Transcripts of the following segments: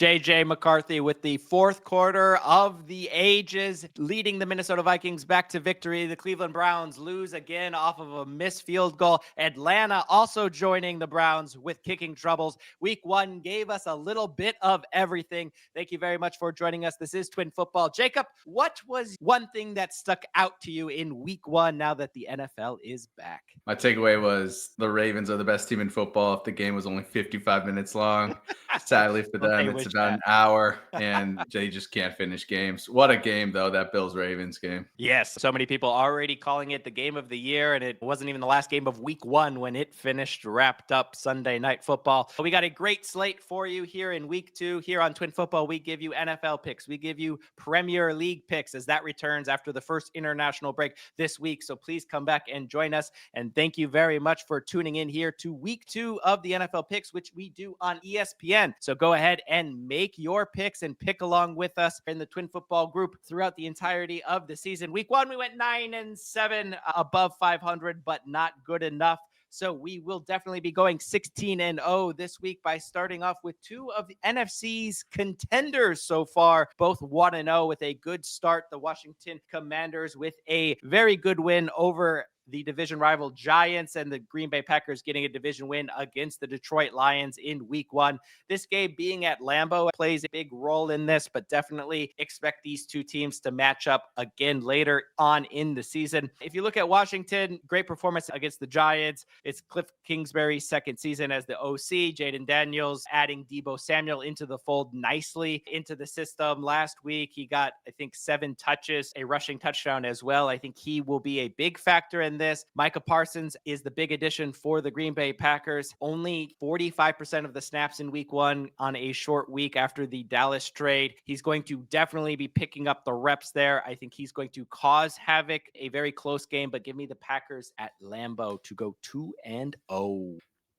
JJ McCarthy with the fourth quarter of the ages, leading the Minnesota Vikings back to victory. The Cleveland Browns lose again off of a missed field goal. Atlanta also joining the Browns with kicking troubles. Week 1 gave us a little bit of everything. Thank you very much for joining us. This is Twin Football. Jacob, what was one thing that stuck out to you in Week 1 now that the NFL is back? My takeaway was the Ravens are the best team in football if the game was only 55 minutes long. Sadly for them, it's about an hour, and they just can't finish games. What a game, though, that Bills-Ravens game. Yes, so many people already calling it the game of the year, and it wasn't even the last game of Week 1 when it finished, wrapped up Sunday Night Football. We got a great slate for you here in Week 2. Here on Twin Football, we give you NFL picks. We give you Premier League picks as that returns after the first international break this week. So please come back and join us. And thank you very much for tuning in here to Week 2 of the NFL picks, which we do on ESPN. So go ahead and make your picks and pick along with us in the Twin Football group throughout the entirety of the season. Week 1, we went 9-7, above 500, but not good enough. So we will definitely be going 16-0 this week by starting off with two of the NFC's contenders so far, both 1-0 with a good start. The Washington Commanders with a very good win over the division rival Giants, and the Green Bay Packers getting a division win against the Detroit Lions in Week 1. This game being at Lambeau plays a big role in this, but definitely expect these two teams to match up again later on in the season. If you look at Washington, great performance against the Giants. It's Cliff Kingsbury's second season as the OC. Jaden Daniels adding Deebo Samuel into the fold nicely into the system. Last week, he got, I think, 7 touches, a rushing touchdown as well. I think he will be a big factor in this. Micah Parsons is the big addition for the Green Bay Packers. Only 45% of the snaps in Week 1 on a short week after the Dallas trade. He's going to definitely be picking up the reps there. I think he's going to cause havoc. A very close game, but give me the Packers at Lambeau to go 2-0.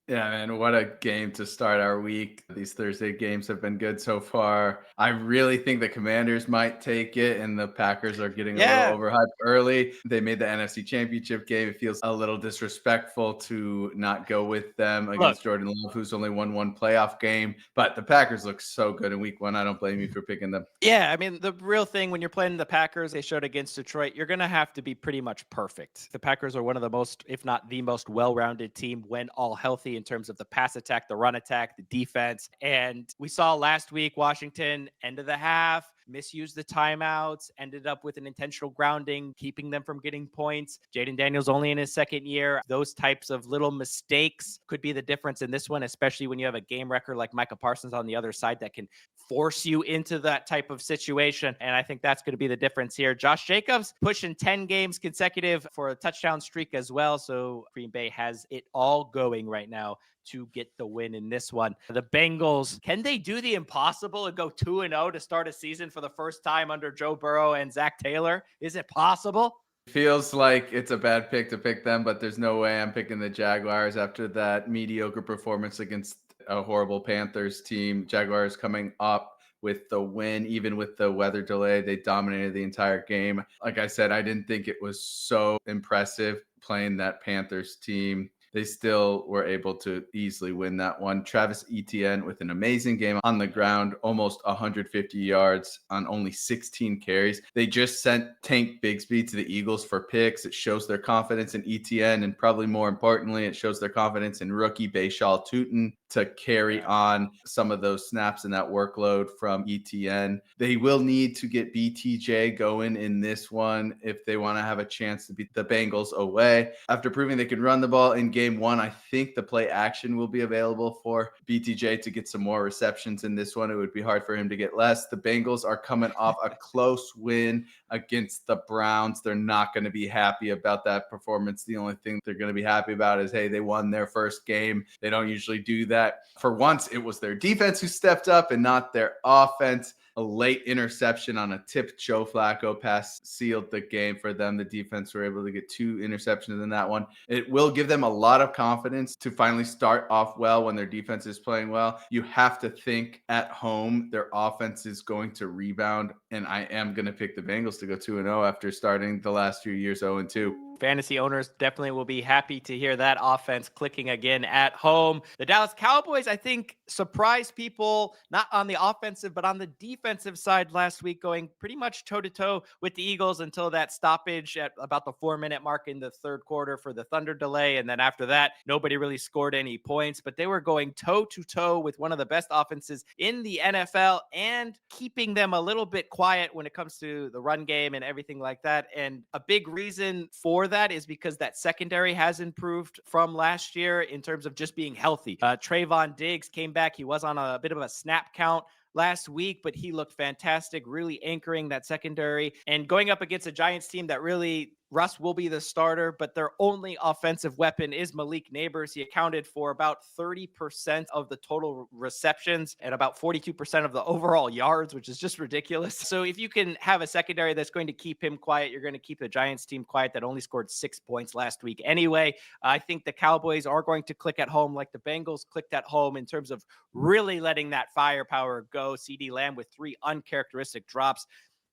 Yeah, man, what a game to start our week. These Thursday games have been good so far. I really think the Commanders might take it, and the Packers are getting a little overhyped early. They made the NFC Championship game. It feels a little disrespectful to not go with them against Jordan Love, who's only won one playoff game. But the Packers look so good in Week 1. I don't blame you for picking them. Yeah, I mean, the real thing when you're playing the Packers, they showed against Detroit, you're going to have to be pretty much perfect. The Packers are one of the most, if not the most well-rounded team when all healthy in terms of the pass attack, the run attack, the defense. And we saw last week, Washington, end of the half, misused the timeouts, ended up with an intentional grounding, keeping them from getting points. Jaden Daniels only in his second year. Those types of little mistakes could be the difference in this one, especially when you have a game record like Micah Parsons on the other side that can force you into that type of situation. And I think that's going to be the difference here. Josh Jacobs pushing 10 games consecutive for a touchdown streak as well. So Green Bay has it all going right now to get the win in this one. The Bengals, can they do the impossible and go 2-0 to start a season for the first time under Joe Burrow and Zach Taylor? Is it possible? Feels like it's a bad pick to pick them, but there's no way I'm picking the Jaguars after that mediocre performance against a horrible Panthers team. Jaguars coming up with the win, even with the weather delay. They dominated the entire game. Like I said, I didn't think it was so impressive playing that Panthers team. They still were able to easily win that one. Travis Etienne with an amazing game on the ground, almost 150 yards on only 16 carries. They just sent Tank Bigsby to the Eagles for picks. It shows their confidence in Etienne, and probably more importantly, it shows their confidence in rookie Bashal Tutin to carry on some of those snaps and that workload from Etienne. They will need to get BTJ going in this one if they want to have a chance to beat the Bengals away. After proving they can run the ball in game 1, I think the play action will be available for BTJ to get some more receptions in this one. It would be hard for him to get less. The Bengals are coming off a close win against the Browns. They're not going to be happy about that performance. The only thing they're going to be happy about is, hey, they won their first game. They don't usually do that. For once, it was their defense who stepped up and not their offense. A late interception on a tipped Joe Flacco pass sealed the game for them. The defense were able to get 2 interceptions in that one. It will give them a lot of confidence to finally start off well when their defense is playing well. You have to think at home their offense is going to rebound, and I am going to pick the Bengals to go 2-0 after starting the last few years 0-2. Fantasy owners definitely will be happy to hear that offense clicking again at home. The Dallas Cowboys, I think, surprised people, not on the offensive, but on the defensive side last week, going pretty much toe-to-toe with the Eagles until that stoppage at about the 4-minute mark in the third quarter for the Thunder delay. And then after that, nobody really scored any points, but they were going toe-to-toe with one of the best offenses in the NFL and keeping them a little bit quiet when it comes to the run game and everything like that. And a big reason for that is because that secondary has improved from last year in terms of just being healthy. Trayvon Diggs came back. He was on a bit of a snap count last week, but he looked fantastic, really anchoring that secondary and going up against a Giants team that really Russ will be the starter, but their only offensive weapon is Malik Neighbors. He accounted for about 30% of the total receptions and about 42% of the overall yards, which is just ridiculous. So if you can have a secondary that's going to keep him quiet, you're going to keep the Giants team quiet that only scored 6 points last week. Anyway, I think the Cowboys are going to click at home like the Bengals clicked at home in terms of really letting that firepower go. CeeDee Lamb with 3 uncharacteristic drops,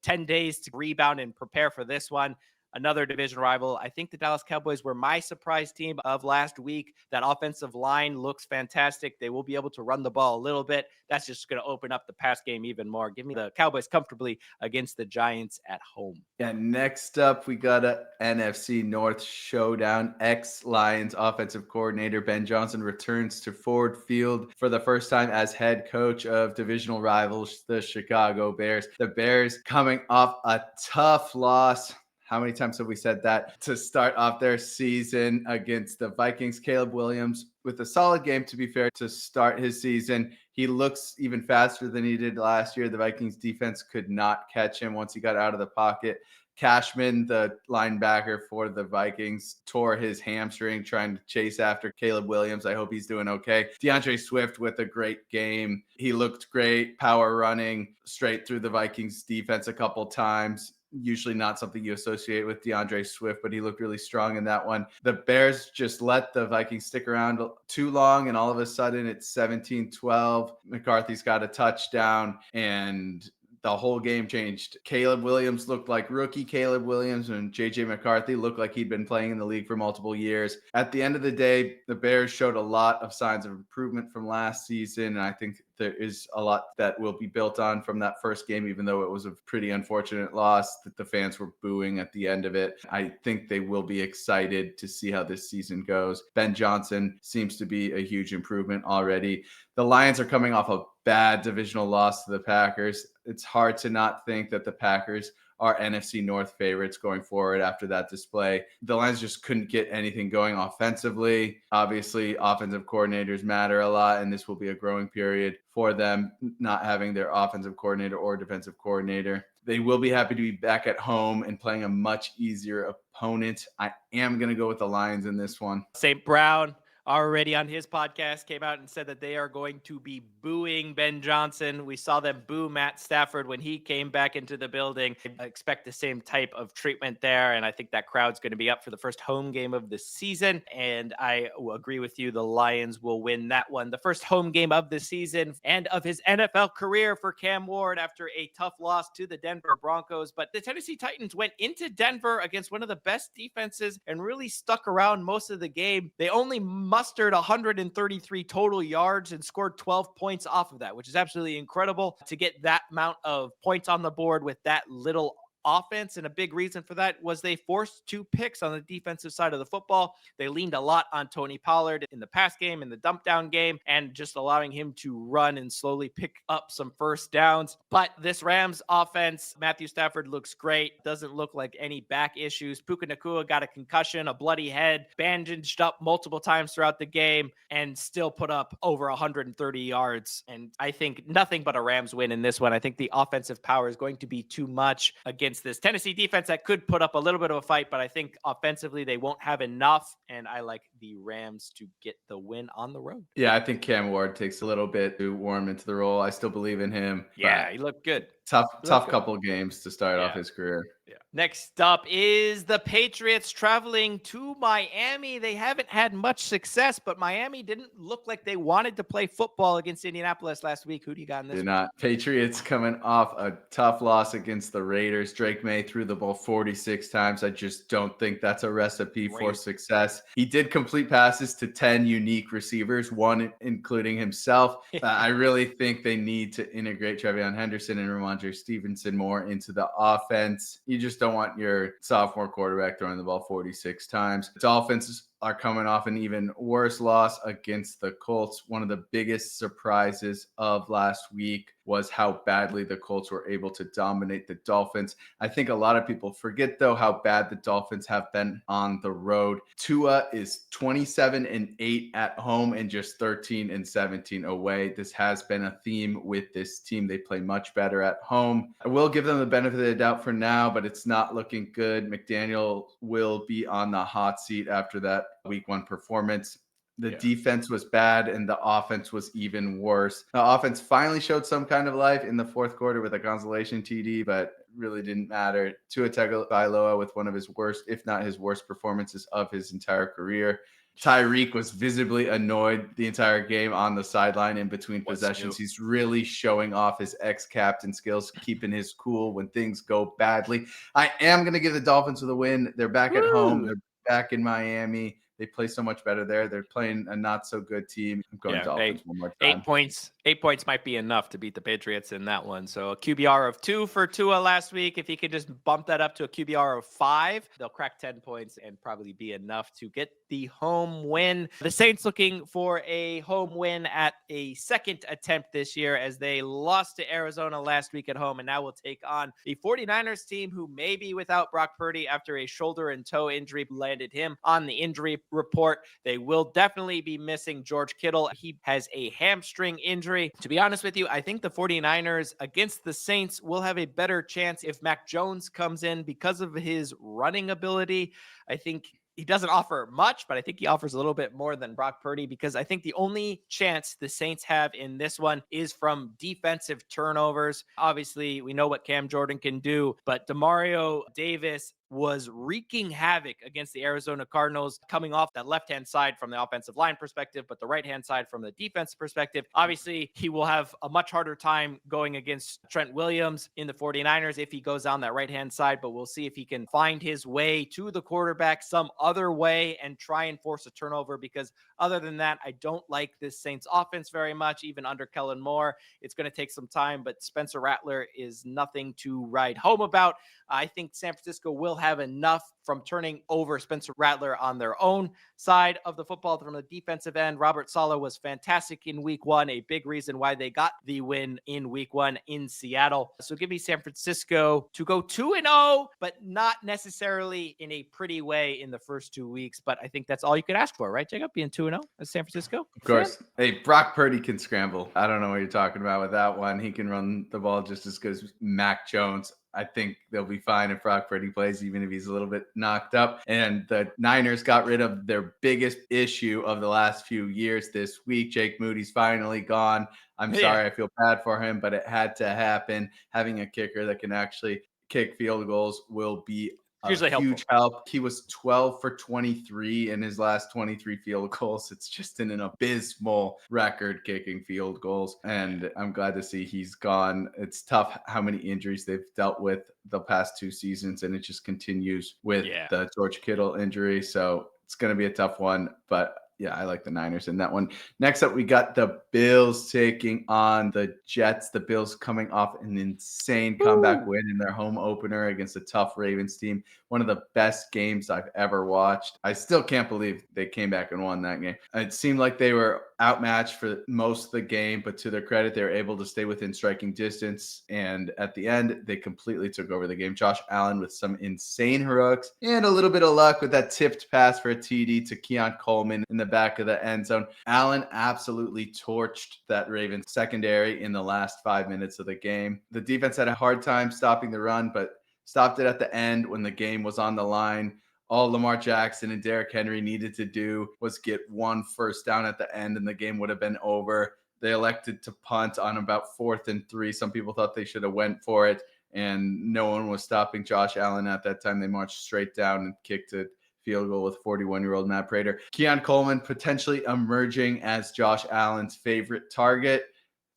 10 days to rebound and prepare for this one. Another division rival. I think the Dallas Cowboys were my surprise team of last week. That offensive line looks fantastic. They will be able to run the ball a little bit. That's just going to open up the pass game even more. Give me the Cowboys comfortably against the Giants at home. Yeah, next up, we got a NFC North showdown. Ex-Lions offensive coordinator Ben Johnson returns to Ford Field for the first time as head coach of divisional rivals, the Chicago Bears. The Bears coming off a tough loss. How many times have we said that? To start off their season against the Vikings, Caleb Williams with a solid game, to be fair, to start his season. He looks even faster than he did last year. The Vikings defense could not catch him once he got out of the pocket. Cashman, the linebacker for the Vikings, tore his hamstring trying to chase after Caleb Williams. I hope he's doing okay. DeAndre Swift with a great game. He looked great, power running straight through the Vikings defense a couple times. Usually not something you associate with DeAndre Swift, but he looked really strong in that one. The Bears just let the Vikings stick around too long, and all of a sudden it's 17-12. McCarthy's got a touchdown, and the whole game changed. Caleb Williams looked like rookie Caleb Williams, and JJ McCarthy looked like he'd been playing in the league for multiple years. At the end of the day, the Bears showed a lot of signs of improvement from last season, and I think there is a lot that will be built on from that first game, even though it was a pretty unfortunate loss that the fans were booing at the end of it. I think they will be excited to see how this season goes. Ben Johnson seems to be a huge improvement already. The Lions are coming off a bad divisional loss to the Packers. It's hard to not think that the Packers are NFC North favorites going forward after that display. The Lions just couldn't get anything going offensively. Obviously, offensive coordinators matter a lot, and this will be a growing period for them, not having their offensive coordinator or defensive coordinator. They will be happy to be back at home and playing a much easier opponent. I am going to go with the Lions in this one. St. Brown already on his podcast came out and said that they are going to be booing Ben Johnson. We saw them boo Matt Stafford when he came back into the building. I expect the same type of treatment there, and I think that crowd's going to be up for the first home game of the season, and I will agree with you. The Lions will win that one. The first home game of the season and of his NFL career for Cam Ward after a tough loss to the Denver Broncos, but the Tennessee Titans went into Denver against one of the best defenses and really stuck around most of the game. They only mustered 133 total yards and scored 12 points off of that, which is absolutely incredible to get that amount of points on the board with that little offense. And a big reason for that was they forced 2 picks on the defensive side of the football. They leaned a lot on Tony Pollard in the pass game, in the dump down game, and just allowing him to run and slowly pick up some first downs. But this Rams offense, Matthew Stafford looks great. Doesn't look like any back issues. Puka Nacua got a concussion, a bloody head, bandaged up multiple times throughout the game, and still put up over 130 yards. And I think nothing but a Rams win in this one. I think the offensive power is going to be too much against this Tennessee defense that could put up a little bit of a fight, but I think offensively they won't have enough, and I like the Rams to get the win on the road. Yeah, I think Cam Ward takes a little bit to warm into the role. I still believe in him. Yeah, he looked good. Tough couple games to start off his career. Yeah. Next up is the Patriots traveling to Miami. They haven't had much success, but Miami didn't look like they wanted to play football against Indianapolis last week. Who do you got in this Did one? not. Patriots coming off a tough loss against the Raiders. Drake May threw the ball 46 times. I just don't think that's a recipe for success. He did complete passes to 10 unique receivers, one including himself. I really think they need to integrate Trevion Henderson and Ramondre Stevenson more into the offense. You just don't want your sophomore quarterback throwing the ball 46 times. Dolphins are coming off an even worse loss against the Colts. One of the biggest surprises of last week was how badly the Colts were able to dominate the Dolphins. I think a lot of people forget, though, how bad the Dolphins have been on the road. Tua is 27-8 at home and just 13-17 away. This has been a theme with this team. They play much better at home. I will give them the benefit of the doubt for now, but it's not looking good. McDaniel will be on the hot seat after that week 1 performance. The defense was bad and the offense was even worse. The offense finally showed some kind of life in the fourth quarter with a consolation TD, but really didn't matter. Tua Tagovailoa with one of his worst, if not his worst performances of his entire career. Tyreek was visibly annoyed the entire game on the sideline in between possessions. He's really showing off his ex-captain skills, keeping his cool when things go badly. I am going to give the Dolphins the win. They're back at home. They're back in Miami. They play so much better there. They're playing a not so good team. I'm going Dolphins one more time. 8 points. 8 points might be enough to beat the Patriots in that one. So a QBR of 2 for Tua last week. If he could just bump that up to a QBR of 5, they'll crack 10 points and probably be enough to get the home win. The Saints looking for a home win at a second attempt this year as they lost to Arizona last week at home and now will take on the 49ers team, who may be without Brock Purdy after a shoulder and toe injury landed him on the injury report. They will definitely be missing George Kittle. He has a hamstring injury. To be honest with you, I think the 49ers against the Saints will have a better chance if Mac Jones comes in because of his running ability. I think he doesn't offer much, but I think he offers a little bit more than Brock Purdy, because I think the only chance the Saints have in this one is from defensive turnovers. Obviously, we know what Cam Jordan can do, but Demario Davis was wreaking havoc against the Arizona Cardinals, coming off that left-hand side from the offensive line perspective, but the right-hand side from the defense perspective. Obviously, he will have a much harder time going against Trent Williams in the 49ers if he goes down that right-hand side, but we'll see if he can find his way to the quarterback some other way and try and force a turnover, because other than that, I don't like this Saints offense very much, even under Kellen Moore. It's going to take some time, but Spencer Rattler is nothing to write home about. I think San Francisco will have enough from turning over Spencer Rattler on their own side of the football from the defensive end. Robert Saleh was fantastic in week 1, a big reason why they got the win in week 1 in Seattle. So give me San Francisco to go 2-0, but not necessarily in a pretty way in the first 2 weeks. But I think that's all you could ask for, right, Jacob? Being 2-0 as San Francisco? Of course. Hey, Brock Purdy can scramble. I don't know what you're talking about with that one. He can run the ball just as good as Mac Jones. I think they'll be fine if Brock Purdy plays, even if he's a little bit knocked up. And the Niners got rid of their biggest issue of the last few years this week. Jake Moody's finally gone. I'm sorry, I feel bad for him, but it had to happen. Having a kicker that can actually kick field goals will be a huge help. He was 12 for 23 in his last 23 field goals. It's just an abysmal record kicking field goals. And I'm glad to see he's gone. It's tough how many injuries they've dealt with the past 2 seasons, and it just continues with the George Kittle injury. So it's going to be a tough one, but yeah, I like the Niners in that one. Next up, we got the Bills taking on the Jets. The Bills coming off an insane comeback win in their home opener against a tough Ravens team. One of the best games I've ever watched. I still can't believe they came back and won that game. It seemed like they were outmatched for most of the game, but to their credit, they were able to stay within striking distance. And at the end, they completely took over the game. Josh Allen with some insane heroics and a little bit of luck with that tipped pass for a TD to Keon Coleman in the back of the end zone. Allen absolutely torched that Ravens secondary in the last 5 minutes of the game. The defense had a hard time stopping the run, but stopped it at the end when the game was on the line. All Lamar Jackson and Derrick Henry needed to do was get 1 first down at the end, and the game would have been over. They elected to punt on about 4th and 3. Some people thought they should have went for it, and no one was stopping Josh Allen at that time. They marched straight down and kicked a field goal with 41-year-old Matt Prater. Keon Coleman potentially emerging as Josh Allen's favorite target.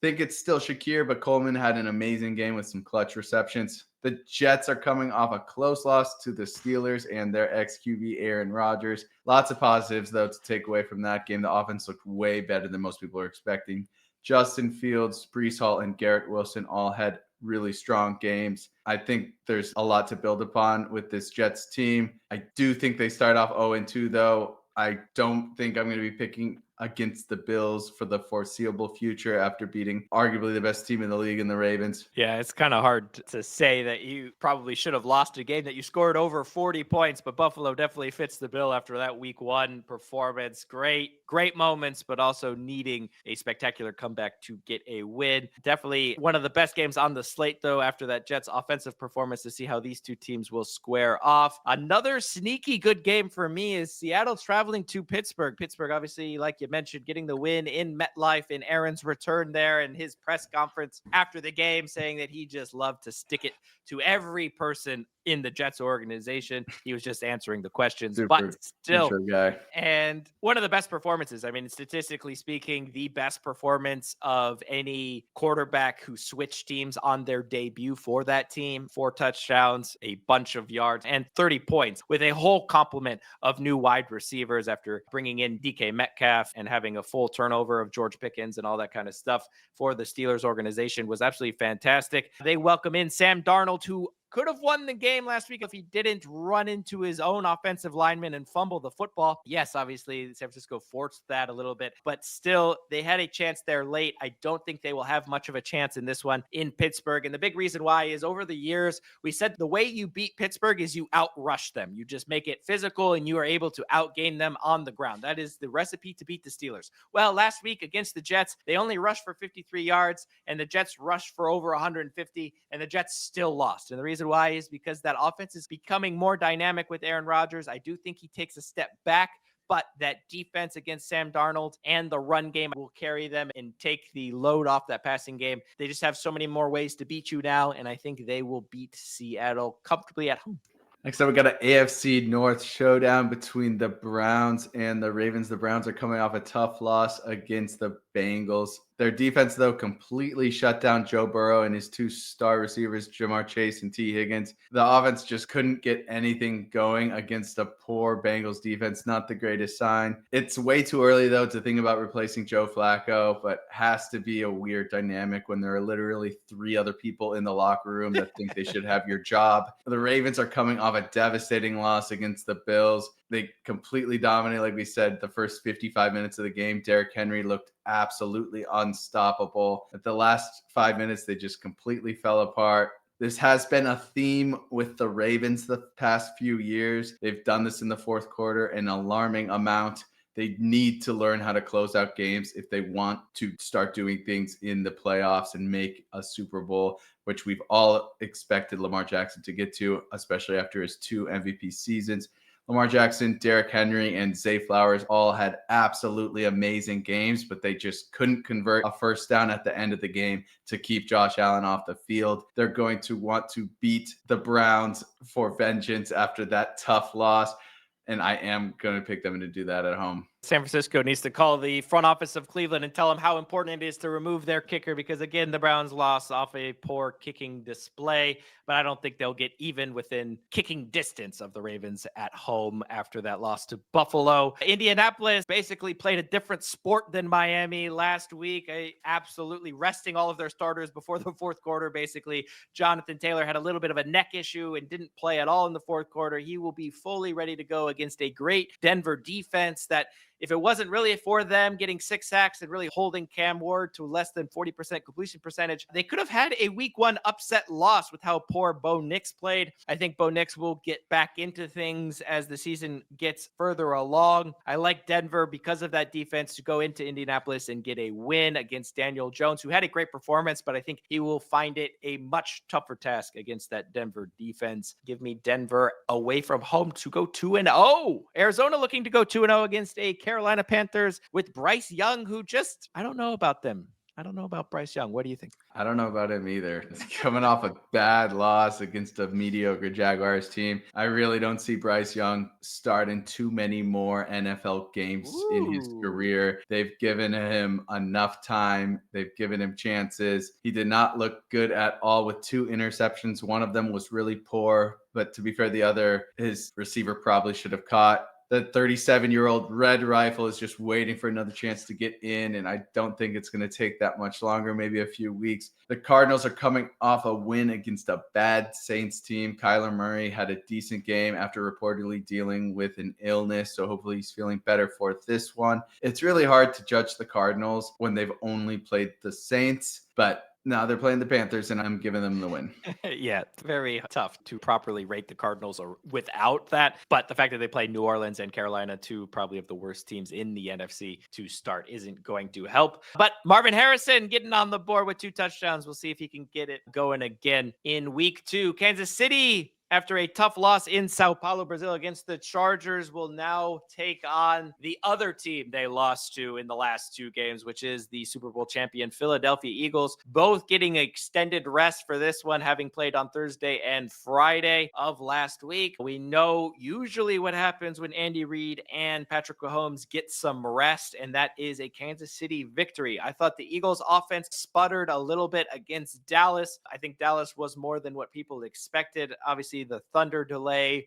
Think it's still Shakir, but Coleman had an amazing game with some clutch receptions. The Jets are coming off a close loss to the Steelers and their ex-QB Aaron Rodgers. Lots of positives, though, to take away from that game. The offense looked way better than most people are expecting. Justin Fields, Breece Hall, and Garrett Wilson all had really strong games. I think there's a lot to build upon with this Jets team. I do think they start off 0-2, though. I don't think I'm going to be picking against the Bills for the foreseeable future after beating arguably the best team in the league in the Ravens. Yeah, it's kind of hard to say that you probably should have lost a game that you scored over 40 points, but Buffalo definitely fits the bill after that week 1 performance. Great moments, but also needing a spectacular comeback to get a win. Definitely one of the best games on the slate, though, after that Jets offensive performance, to see how these two teams will square off. Another sneaky good game for me is Seattle traveling to Pittsburgh. Pittsburgh, obviously, like you mentioned, getting the win in MetLife, in Aaron's return there and his press conference after the game saying that he just loved to stick it to every person in the Jets organization. He was just answering the questions, but still, guy. And one of the best performances. I mean, statistically speaking, the best performance of any quarterback who switched teams on their debut for that team. 4 touchdowns, a bunch of yards, and 30 points with a whole complement of new wide receivers after bringing in DK Metcalf and having a full turnover of George Pickens and all that kind of stuff for the Steelers organization was absolutely fantastic. They welcome in Sam Darnold, who could have won the game last week if he didn't run into his own offensive lineman and fumble the football. Yes, obviously, San Francisco forced that a little bit, but still, they had a chance there late. I don't think they will have much of a chance in this one in Pittsburgh. And the big reason why is over the years, we said the way you beat Pittsburgh is you outrush them. You just make it physical and you are able to outgain them on the ground. That is the recipe to beat the Steelers. Well, last week against the Jets, they only rushed for 53 yards and the Jets rushed for over 150 and the Jets still lost. And the reason why is because that offense is becoming more dynamic with Aaron Rodgers. I do think he takes a step back, but that defense against Sam Darnold and the run game will carry them and take the load off that passing game. They just have so many more ways to beat you now, and I think they will beat Seattle comfortably at home. Next up, we got an AFC North showdown between the Browns and the Ravens. The Browns are coming off a tough loss against the Bengals. Their defense, though, completely shut down Joe Burrow and his 2 star receivers, Jamar Chase and T. Higgins. The offense just couldn't get anything going against a poor Bengals defense. Not the greatest sign. It's way too early, though, to think about replacing Joe Flacco, but has to be a weird dynamic when there are literally 3 other people in the locker room that think they should have your job. The Ravens are coming off a devastating loss against the Bills. They completely dominated, like we said, the first 55 minutes of the game. Derrick Henry looked absolutely unstoppable. At the last 5 minutes, they just completely fell apart. This has been a theme with the Ravens the past few years. They've done this in the fourth quarter an alarming amount. They need to learn how to close out games if they want to start doing things in the playoffs and make a Super Bowl, which we've all expected Lamar Jackson to get to, especially after his 2 MVP seasons. Lamar Jackson, Derrick Henry, and Zay Flowers all had absolutely amazing games, but they just couldn't convert a first down at the end of the game to keep Josh Allen off the field. They're going to want to beat the Browns for vengeance after that tough loss, and I am going to pick them to do that at home. San Francisco needs to call the front office of Cleveland and tell them how important it is to remove their kicker because, again, the Browns lost off a poor kicking display, but I don't think they'll get even within kicking distance of the Ravens at home after that loss to Buffalo. Indianapolis basically played a different sport than Miami last week, absolutely resting all of their starters before the fourth quarter. Basically, Jonathan Taylor had a little bit of a neck issue and didn't play at all in the fourth quarter. He will be fully ready to go against a great Denver defense that, if it wasn't really for them getting 6 sacks and really holding Cam Ward to less than 40% completion percentage, they could have had a week 1 upset loss with how poor Bo Nix played. I think Bo Nix will get back into things as the season gets further along. I like Denver because of that defense to go into Indianapolis and get a win against Daniel Jones, who had a great performance, but I think he will find it a much tougher task against that Denver defense. Give me Denver away from home to go 2-0. Arizona looking to go 2-0 against a Carolina Panthers with Bryce Young, who just, I don't know about them. I don't know about Bryce Young. What do you think? I don't know about him either. He's coming off a bad loss against a mediocre Jaguars team. I really don't see Bryce Young starting too many more NFL games in his Ooh. career. They've given him enough time. They've given him chances. He did not look good at all with 2 interceptions. One of them was really poor, but to be fair, the other, his receiver probably should have caught. The 37-year-old red rifle is just waiting for another chance to get in, and I don't think it's going to take that much longer, maybe a few weeks. The Cardinals are coming off a win against a bad Saints team. Kyler Murray had a decent game after reportedly dealing with an illness, so hopefully he's feeling better for this one. It's really hard to judge the Cardinals when they've only played the Saints, but now they're playing the Panthers, and I'm giving them the win. Yeah, it's very tough to properly rate the Cardinals or without that. But the fact that they play New Orleans and Carolina, two probably of the worst teams in the NFC to start, isn't going to help. But Marvin Harrison getting on the board with 2 touchdowns. We'll see if he can get it going again in week 2. Kansas City, after a tough loss in Sao Paulo, Brazil against the Chargers, will now take on the other team they lost to in the last 2 games, which is the Super Bowl champion Philadelphia Eagles, both getting extended rest for this one, having played on Thursday and Friday of last week. We know usually what happens when Andy Reid and Patrick Mahomes get some rest, and that is a Kansas City victory. I thought the Eagles offense sputtered a little bit against Dallas. I think Dallas was more than what people expected. Obviously, the Thunder delay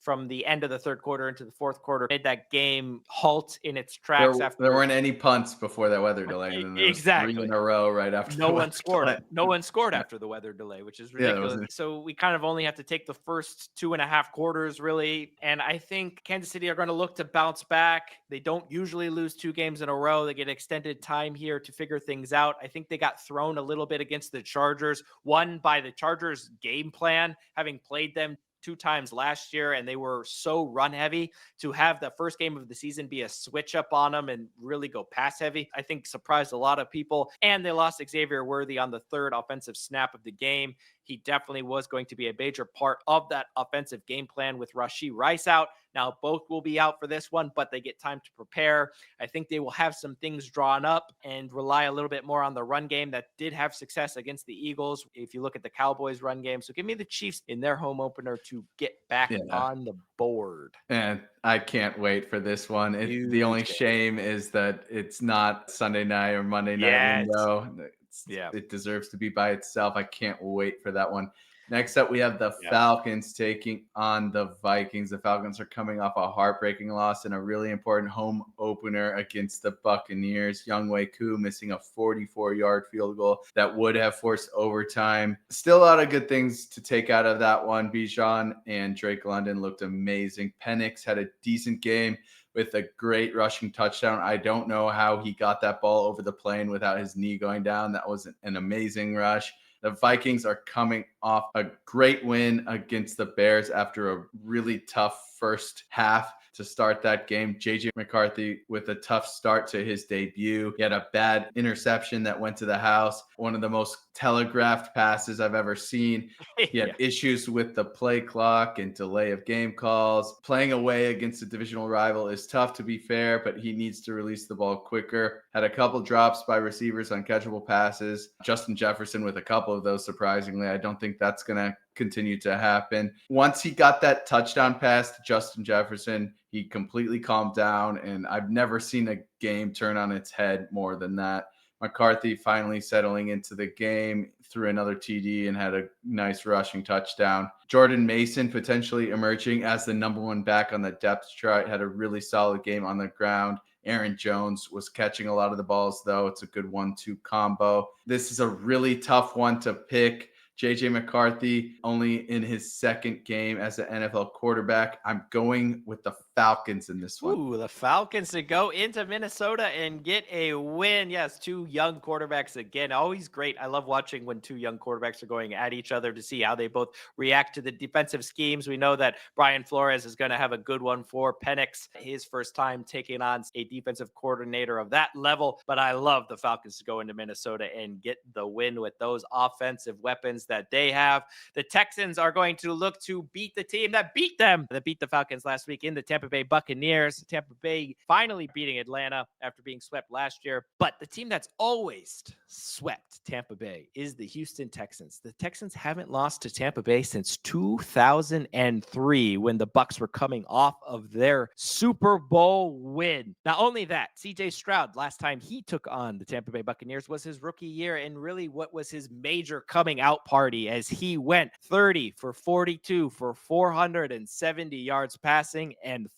from the end of the third quarter into the fourth quarter made that game halt in its tracks. There weren't any punts before that weather delay, and then there was 3 in a row right after No the one weather scored. delay. No one scored Yeah. after the weather delay, which is Yeah, ridiculous. So we kind of only have to take the first 2.5 quarters, really. And I think Kansas City are going to look to bounce back. They don't usually lose 2 games in a row. They get extended time here to figure things out. I think they got thrown a little bit against the Chargers, one by the Chargers game plan, having played them 2 times last year, and they were so run heavy. To have the first game of the season be a switch up on them and really go pass heavy, I think surprised a lot of people. And they lost Xavier Worthy on the 3rd offensive snap of the game. He definitely was going to be a major part of that offensive game plan with Rashee Rice out. Now, both will be out for this one, but they get time to prepare. I think they will have some things drawn up and rely a little bit more on the run game that did have success against the Eagles. If you look at the Cowboys run game, so give me the Chiefs in their home opener to get back on the board. And I can't wait for this one. The only shame is that it's not Sunday night or Monday night window. It deserves to be by itself. I can't wait for that one. Next up, we have the Falcons taking on the Vikings. The Falcons are coming off a heartbreaking loss in a really important home opener against the Buccaneers. Younghoe Koo missing a 44-yard field goal that would have forced overtime. Still a lot of good things to take out of that one. Bijan and Drake London looked amazing. Penix had a decent game with a great rushing touchdown. I don't know how he got that ball over the plane without his knee going down. That was an amazing rush. The Vikings are coming off a great win against the Bears after a really tough first half to start that game. JJ McCarthy with a tough start to his debut. He had a bad interception that went to the house. One of the most telegraphed passes I've ever seen. He had issues with the play clock and delay of game calls. Playing away against a divisional rival is tough, to be fair, but he needs to release the ball quicker. Had a couple drops by receivers on catchable passes. Justin Jefferson with a couple of those, surprisingly. I don't think that's going to continue to happen. Once he got that touchdown pass to Justin Jefferson, he completely calmed down, and I've never seen a game turn on its head more than that. McCarthy finally settling into the game, threw another TD and had a nice rushing touchdown. Jordan Mason potentially emerging as the number 1 back on the depth chart, had a really solid game on the ground. Aaron Jones was catching a lot of the balls, though. It's a good 1-2 combo. This is a really tough one to pick. JJ McCarthy only in his 2nd game as an NFL quarterback. I'm going with the Falcons in this one. Ooh, the Falcons to go into Minnesota and get a win. Yes, 2 young quarterbacks again. Always great. I love watching when 2 young quarterbacks are going at each other to see how they both react to the defensive schemes. We know that Brian Flores is going to have a good one for Penix, his first time taking on a defensive coordinator of that level. But I love the Falcons to go into Minnesota and get the win with those offensive weapons that they have. The Texans are going to look to beat the team that beat them, that beat the Falcons last week in the Tampa Tampa Bay Buccaneers. Tampa Bay finally beating Atlanta after being swept last year. But the team that's always swept Tampa Bay is the Houston Texans. The Texans haven't lost to Tampa Bay since 2003 when the Bucs were coming off of their Super Bowl win. Not only that, CJ Stroud, last time he took on the Tampa Bay Buccaneers was his rookie year, and really what was his major coming out party as he went 30 for 42 for 470 yards passing and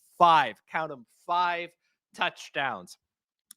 count them, 5 touchdowns.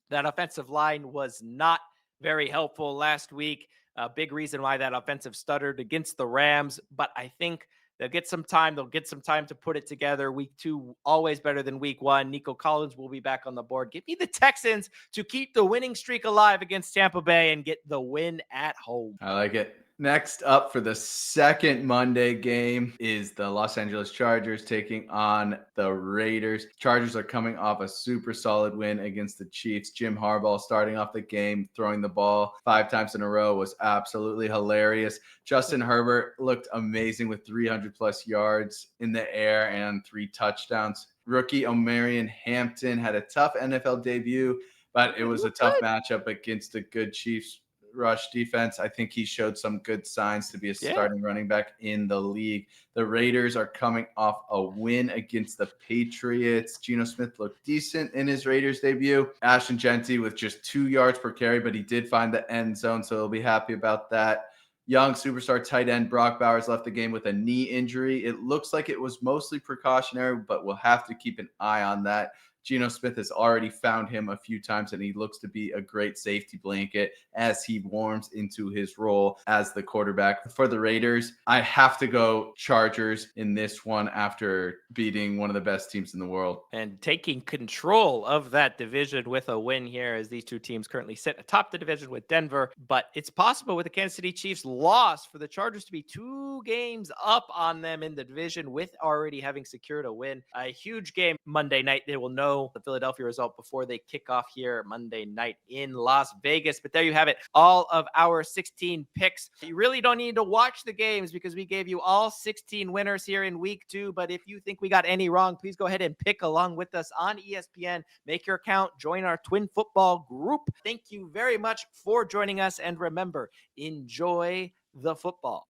That offensive line was not very helpful last week. A big reason why that offensive stuttered against the Rams, but I think they'll get some time. They'll get some time to put it together. Week 2, always better than week 1. Nico Collins will be back on the board. Give me the Texans to keep the winning streak alive against Tampa Bay and get the win at home. I like it. Next up for the second Monday game is the Los Angeles Chargers taking on the Raiders. Chargers are coming off a super solid win against the Chiefs. Jim Harbaugh starting off the game, throwing the ball 5 times in a row was absolutely hilarious. Justin Herbert looked amazing with 300 plus yards in the air and 3 touchdowns. Rookie Omarion Hampton had a tough NFL debut, but it was a tough matchup against a good Chiefs rush defense. I think he showed some good signs to be a starting running back in the league. The Raiders are coming off a win against the Patriots. Geno Smith looked decent in his Raiders debut. Ashton Genty with just 2 yards per carry, but he did find the end zone, so he'll be happy about that. Young superstar tight end Brock Bowers left the game with a knee injury. It looks like it was mostly precautionary, but we'll have to keep an eye on that. Geno Smith has already found him a few times, and he looks to be a great safety blanket as he warms into his role as the quarterback for the Raiders. I have to go Chargers in this one after beating one of the best teams in the world. And taking control of that division with a win here, as these two teams currently sit atop the division with Denver. But it's possible with the Kansas City Chiefs loss for the Chargers to be 2 games up on them in the division with already having secured a win. A huge game Monday night. They will know the Philadelphia result before they kick off here Monday night in Las Vegas. But there you have it. All of our 16 picks. You really don't need to watch the games because we gave you all 16 winners here in week 2. But if you think we got any wrong, please go ahead and pick along with us on ESPN. Make your account. Join our Twin Football group. Thank you very much for joining us. And remember, enjoy the football.